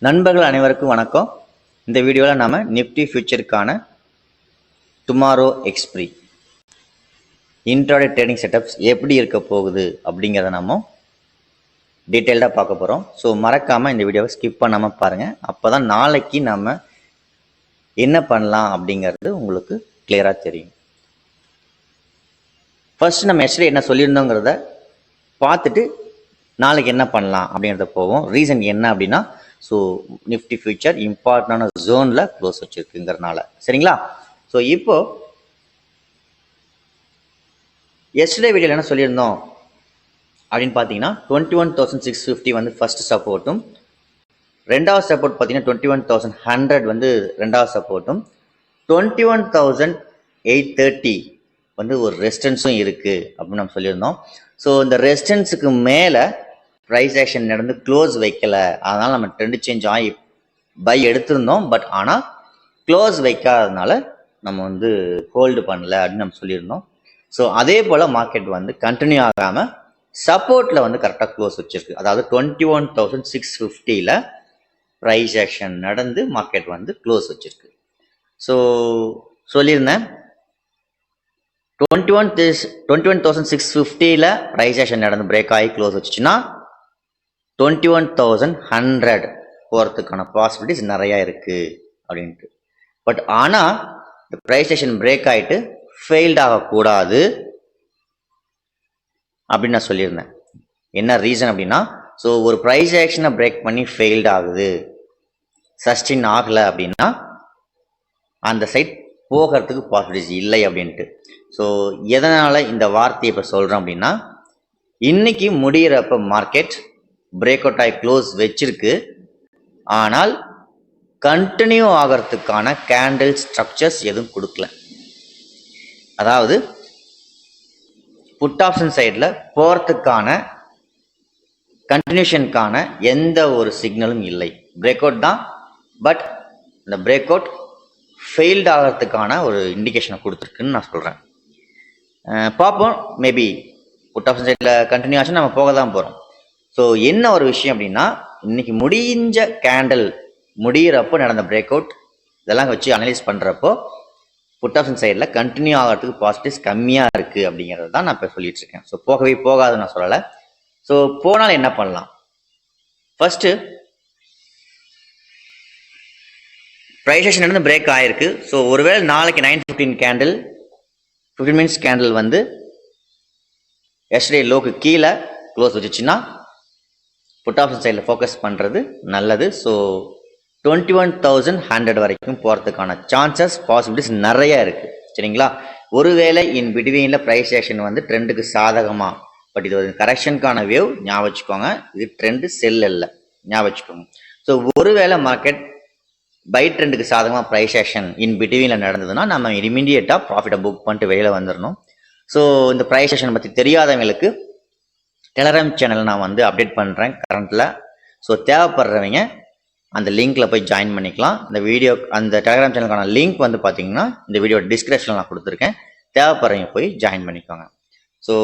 நண்பர்கள் அனைவருக்கும் வணக்கம். இந்த வீடியோவில் நாம் நிஃப்டி ஃபியூச்சருக்கான tomorrow expiry intraday trading setups எப்படி இருக்க போகுது அப்படிங்கிறத நம்ம டீட்டெயில்டாக பார்க்க போகிறோம். ஸோ மறக்காமல் இந்த வீடியோவை ஸ்கிப் பண்ணாமல் பாருங்கள். அப்போ தான் நாளைக்கு நம்ம என்ன பண்ணலாம் அப்படிங்கிறது உங்களுக்கு கிளியராக தெரியும். ஃபர்ஸ்ட் நம்ம எஸ்டே என்ன சொல்லியிருந்தோங்கிறத பார்த்துட்டு நாளைக்கு என்ன பண்ணலாம் அப்படிங்கிறத போவோம். ரீசன் என்ன அப்படின்னா, ஸோ நிஃப்டி ஃபியூச்சர் இம்பார்ட்டண்டான ஜோனில் க்ளோஸ் வச்சுருக்குங்கிறனால, சரிங்களா? ஸோ இப்போ எஸ்டே வீடியோவில் என்ன சொல்லியிருந்தோம் அப்படின்னு பார்த்தீங்கன்னா 21,650 வந்து ஃபர்ஸ்ட் சப்போர்ட்டும், ரெண்டாவது சப்போர்ட் பார்த்தீங்கன்னா 21,100 வந்து ரெண்டாவது சப்போர்ட்டும், 21,830 வந்து ஒரு ரெசிஸ்டன்ஸும் இருக்குது அப்படின்னு நம்ம சொல்லியிருந்தோம். ஸோ இந்த ரெசிஸ்டன்ஸுக்கு மேலே ப்ரைஸ் ஆக்ஷன் நடந்து க்ளோஸ் வைக்கல, அதனால் நம்ம ட்ரெண்ட் சேஞ்ச் ஆகி பை எடுத்திருந்தோம். பட் ஆனால் க்ளோஸ் வைக்காததுனால நம்ம வந்து ஹோல்டு பண்ணல அப்படின்னு நம்ம சொல்லியிருந்தோம். ஸோ அதே போல் மார்க்கெட் வந்து கண்டினியூ ஆகாமல் சப்போர்ட்டில் வந்து கரெக்டாக க்ளோஸ் வச்சிருக்கு. அதாவது 21,650 ப்ரைஸ் ஆக்ஷன் நடந்து மார்க்கெட் வந்து க்ளோஸ் வச்சிருக்கு. ஸோ சொல்லியிருந்தேன் 21,650 ப்ரைஸ் ஆக்ஷன் நடந்து பிரேக் ஆகி க்ளோஸ் வச்சுச்சுன்னா 21,100 போகிறதுக்கான பாசிபிலிட்டிஸ் நிறையா இருக்குது அப்படின்ட்டு. பட் ஆனால் இந்த ப்ரைஸ் ஆக்ஷன் பிரேக் ஆகிட்டு ஃபெயில்ட் ஆகக்கூடாது அப்படின்னு நான் சொல்லியிருந்தேன். என்ன ரீசன் அப்படின்னா, ஸோ ஒரு ப்ரைஸ் ஆக்ஷனை பிரேக் பண்ணி ஃபெயில்ட் ஆகுது, சஸ்டெயின் ஆகலை அப்படின்னா அந்த சைட் போகிறதுக்கு பாசிபிலிட்டிஸ் இல்லை அப்படின்ட்டு. ஸோ எதனால் இந்த வார்த்தையை இப்போ சொல்கிறேன் அப்படின்னா, இன்னைக்கு முடிகிறப்ப மார்க்கெட் பிரேக் அவுட் ஆகி க்ளோஸ் வச்சிருக்கு, ஆனால் கண்டினியூ ஆகிறதுக்கான கேண்டில் ஸ்ட்ரக்சர்ஸ் எதுவும் கொடுக்கல. அதாவது புட் ஆப்ஷன் சைடில் போகிறதுக்கான கண்டினியூஷனுக்கான எந்த ஒரு சிக்னலும் இல்லை. பிரேக் அவுட் தான், பட் இந்த பிரேக் அவுட் ஃபெயில்டு ஆகிறதுக்கான ஒரு இண்டிகேஷனை கொடுத்துருக்குன்னு நான் சொல்கிறேன். பார்ப்போம், மேபி புட் ஆப்ஷன் சைடில் கண்டினியூ ஆச்சு நம்ம போக தான் போகிறோம். ஸோ என்ன ஒரு விஷயம் அப்படின்னா, இன்னைக்கு முடிஞ்ச கேண்டில் முடிகிறப்போ நடந்த பிரேக் அவுட் இதெல்லாம் வச்சு அனலைஸ் பண்ணுறப்போ புட் ஆப்ஷன் சைடில் கண்டினியூ ஆகிறதுக்கு பாசிட்டிவ்ஸ் கம்மியாக இருக்குது அப்படிங்கிறது தான் நான் இப்போ சொல்லிட்டு இருக்கேன். ஸோ போகவே போகாதுன்னு நான் சொல்லலை. ஸோ போனால் என்ன பண்ணலாம்? ஃபர்ஸ்ட்டு ப்ரைஸ் ஆக்ஷன் நடந்து பிரேக் ஆகிருக்கு. ஸோ ஒருவேளை நாளைக்கு 9:15 கேண்டில் 15 மினிட்ஸ் கேண்டில் வந்து எஸ்டே லோக்கு கீழே க்ளோஸ் வச்சுச்சுன்னா புட் ஆப்ஷன் சைடில் ஃபோக்கஸ் பண்ணுறது நல்லது. ஸோ 21,100 வரைக்கும் போகிறதுக்கான சான்சஸ் பாசிபிலிட்டிஸ் நிறைய இருக்குது, சரிங்களா? ஒருவேளை இன் பிட்வீனில் ப்ரைஸ் ஆக்ஷன் வந்து ட்ரெண்டுக்கு சாதகமாக, பட் இது ஒரு கரெக்ஷனுக்கான வேவ், ஞாபகம் வச்சுக்கோங்க. இது ட்ரெண்டு செல் இல்லை, ஞாபகம் வச்சுக்கோங்க. ஸோ ஒருவேளை மார்க்கெட் பை ட்ரெண்டுக்கு சாதகமாக ப்ரைஸ் ஆக்ஷன் இன் பிட்வீனில் நடந்ததுன்னா நம்ம இமீடியட்டாக ப்ராஃபிட்டை புக் பண்ணிட்டு வெளியில் வந்துடணும். ஸோ இந்த ப்ரைஸ் ஆக்ஷன் பற்றி தெரியாதவங்களுக்கு டெலகிராம் சேனல் நான் வந்து அப்டேட் பண்ணுறேன் கரண்ட்டில். ஸோ தேவைப்படுறவங்க அந்த லிங்க்கில் போய் ஜாயின் பண்ணிக்கலாம். இந்த வீடியோ அந்த டெலகிராம் சேனலுக்கான லிங்க் வந்து பார்த்தீங்கன்னா இந்த வீடியோ டிஸ்கிரிப்ஷனில் நான் கொடுத்துருக்கேன். தேவைப்படுறவங்க போய் ஜாயின் பண்ணிக்கோங்க. ஸோ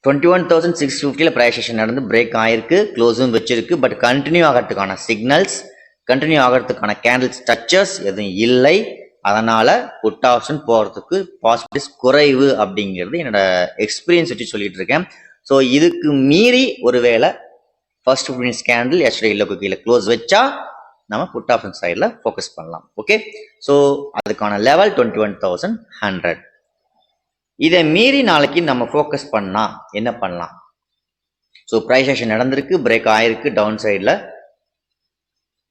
21,650 ப்ரைஸ் ஆக்ஷன் நடந்து பிரேக் ஆகிருக்கு, க்ளோஸும் வச்சிருக்கு. பட் கண்டினியூ ஆகிறதுக்கான சிக்னல்ஸ், கண்டினியூ ஆகிறதுக்கான கேண்டில் ஸ்ட்ரக்சர்ஸ் எதுவும் இல்லை. அதனால் புட் ஆப்ஷன் போகிறதுக்கு பாசிபிலிட்டிஸ் குறைவு அப்படிங்கிறது என்னோட எக்ஸ்பீரியன்ஸ் வச்சு சொல்லிட்டு இருக்கேன். ஸோ இதுக்கு மீறி ஒருவேளை first 15 minutes candle yesterday log கீழே க்ளோஸ் வச்சா நம்ம புட் ஆப்ஷன் சைடில் ஃபோக்கஸ் பண்ணலாம். ஓகே, ஸோ அதுக்கான லெவல் 21,100. இதை மீறி நாளைக்கு நம்ம ஃபோக்கஸ் பண்ணால் என்ன பண்ணலாம்? ஸோ ப்ரைஸ் ஆக்ஷன் நடந்திருக்கு, பிரேக் ஆகிருக்கு, டவுன் சைடில்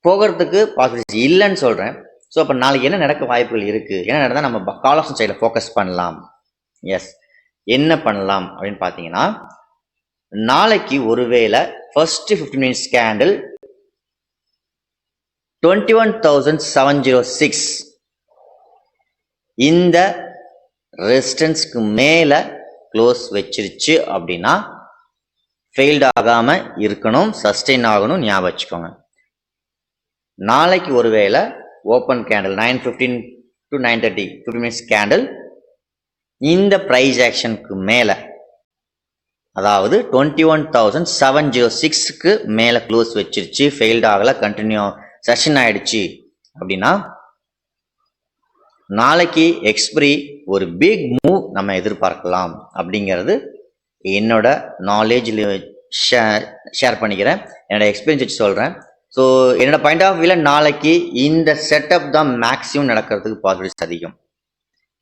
போகிறதுக்கு பாசிபிலிட்டிஸ் இல்லைன்னு சொல்கிறேன். ஸோ அப்போ நாளைக்கு என்ன நடக்க வாய்ப்புகள் இருக்குது? என்ன நடந்தால் நம்ம கால் ஆப்ஷன் சைடில் ஃபோக்கஸ் பண்ணலாம்? எஸ், என்ன பண்ணலாம் அப்படின்னு பார்த்தீங்கன்னா, நாளைக்கு ஒருவேளை ஃபர்ஸ்ட் 15 மினிட்ஸ் கேண்டில் 21,706 இந்த ரெசிஸ்டன்ஸ்க்கு மேலே க்ளோஸ் வச்சிருச்சு அப்படின்னா ஃபெயில்ட் ஆகாமல் இருக்கணும், சஸ்டெயின் ஆகணும், ஞாபகம் வச்சுக்கோங்க. நாளைக்கு ஒருவேளை open candle 9:15 to 9:30 15 minutes candle இந்த ப்ரைஸ் ஆக்ஷனுக்கு மேலே அதாவது 21,706க்கு மேலே க்ளோஸ் வச்சிருச்சு, ஃபெயில்ட் ஆகலை, கண்டினியூ செஷன் ஆயிடுச்சு அப்படின்னா நாளைக்கு எக்ஸ்பிரி ஒரு பிக் மூவ் நம்ம எதிர்பார்க்கலாம் அப்படிங்கிறது என்னோட நாலேஜில் ஷேர் பண்ணிக்கிறேன், என்னோட எக்ஸ்பீரியன்ஸ் வச்சு சொல்கிறேன். ஸோ என்னோட பாயிண்ட் ஆஃப் வியூவில் நாளைக்கு இந்த செட்டப் தான் மேக்ஸிமம் நடக்கிறதுக்கு பாசிபிலிட்டிஸ் அதிகம்.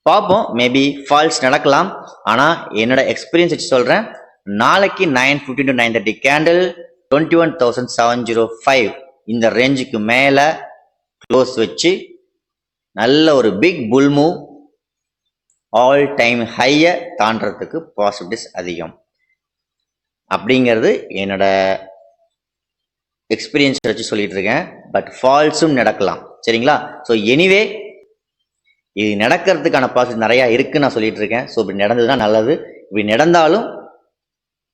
பார்ப்போம், மேபி ஃபால்ஸ் நடக்கலாம். ஆனால் என்னோட எக்ஸ்பீரியன்ஸ் வச்சு சொல்கிறேன், நாளைக்கு 9:15 to 9:30 கேண்டில் 21,705 இந்த ரேஞ்சுக்கு மேலே க்ளோஸ் வச்சு நல்ல ஒரு பிக் புல் மூவ் ஆல் டைம் ஹையை தாண்டறதுக்கு பாசிபிலிட்டிஸ் அதிகம் அப்படிங்கிறது என்னோட எக்ஸ்பீரியன்ஸ் வச்சு சொல்லிட்டு இருக்கேன். பட் ஃபால்ஸும் நடக்கலாம், சரிங்களா? ஸோ எனிவே இது நடக்கிறதுக்கான பாசிபிலிட்டி நிறையா இருக்குன்னு நான் சொல்லிட்டு இருக்கேன். ஸோ இப்படி நடந்ததுன்னா நல்லது. இப்படி நடந்தாலும்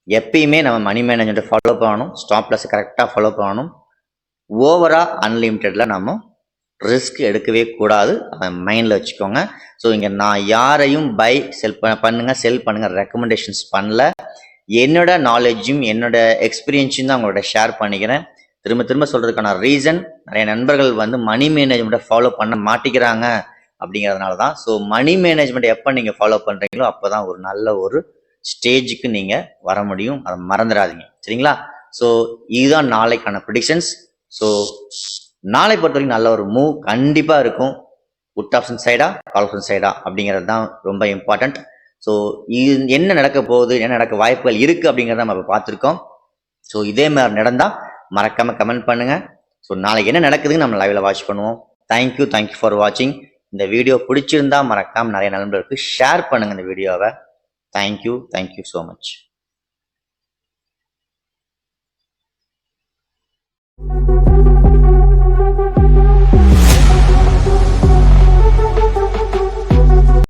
எப்பயுமே நம்ம மணி மேனேஜ்மெண்ட்டை ஃபாலோ பண்ணணும், ஸ்டாப் லாஸ் கரெக்டாக ஃபாலோ பண்ணணும். ஓவராக அன்லிமிட்டடில் நம்ம ரிஸ்க் எடுக்கவே கூடாது, அதை மைண்டில் வச்சுக்கோங்க. ஸோ இங்கே நான் யாரையும் பை செல் செல் பண்ணுங்கள் ரெக்கமெண்டேஷன்ஸ் பண்ணல. என்னோட நாலேஜும் என்னோட எக்ஸ்பீரியன்ஸும் தான் உங்களோட ஷேர் பண்ணிக்கிறேன். திரும்ப திரும்ப சொல்கிறதுக்கான ரீசன், நிறைய நண்பர்கள் வந்து மணி மேனேஜ்மெண்ட்டை ஃபாலோ பண்ண மாட்டேங்கிறாங்க அப்படிங்கிறதுனால தான். ஸோ மணி மேனேஜ்மெண்ட் எப்போ நீங்கள் ஃபாலோ பண்ணுறீங்களோ அப்போ தான் ஒரு நல்ல ஒரு ஸ்டேஜுக்கு நீங்கள் வர முடியும், அதை மறந்துடாதீங்க, சரிங்களா? ஸோ இதுதான் நாளைக்கான ப்ரெடிக்ஷன்ஸ். ஸோ நாளை பொறுத்த வரைக்கும் நல்ல ஒரு மூவ் கண்டிப்பாக இருக்கும். புட் ஆப்ஷன் சைடா கால் ஆப்ஷன் சைடா அப்படிங்கிறது தான் ரொம்ப இம்பார்ட்டண்ட். ஸோ இது என்ன நடக்க போகுது, என்ன நடக்க வாய்ப்புகள் இருக்குது அப்படிங்கிறத நம்ம இப்போ பார்த்துருக்கோம். ஸோ இதே மாதிரி நடந்தால் மறக்காமல் கமெண்ட் பண்ணுங்கள். ஸோ நாளைக்கு என்ன நடக்குதுன்னு நம்ம லைவில் வாட்ச் பண்ணுவோம். தேங்க்யூ ஃபார் வாட்சிங். இந்த வீடியோ பிடிச்சிருந்தா மறக்காமல் நிறைய நண்பர்களுக்கு ஷேர் பண்ணுங்கள் இந்த வீடியோவை. Thank you so much.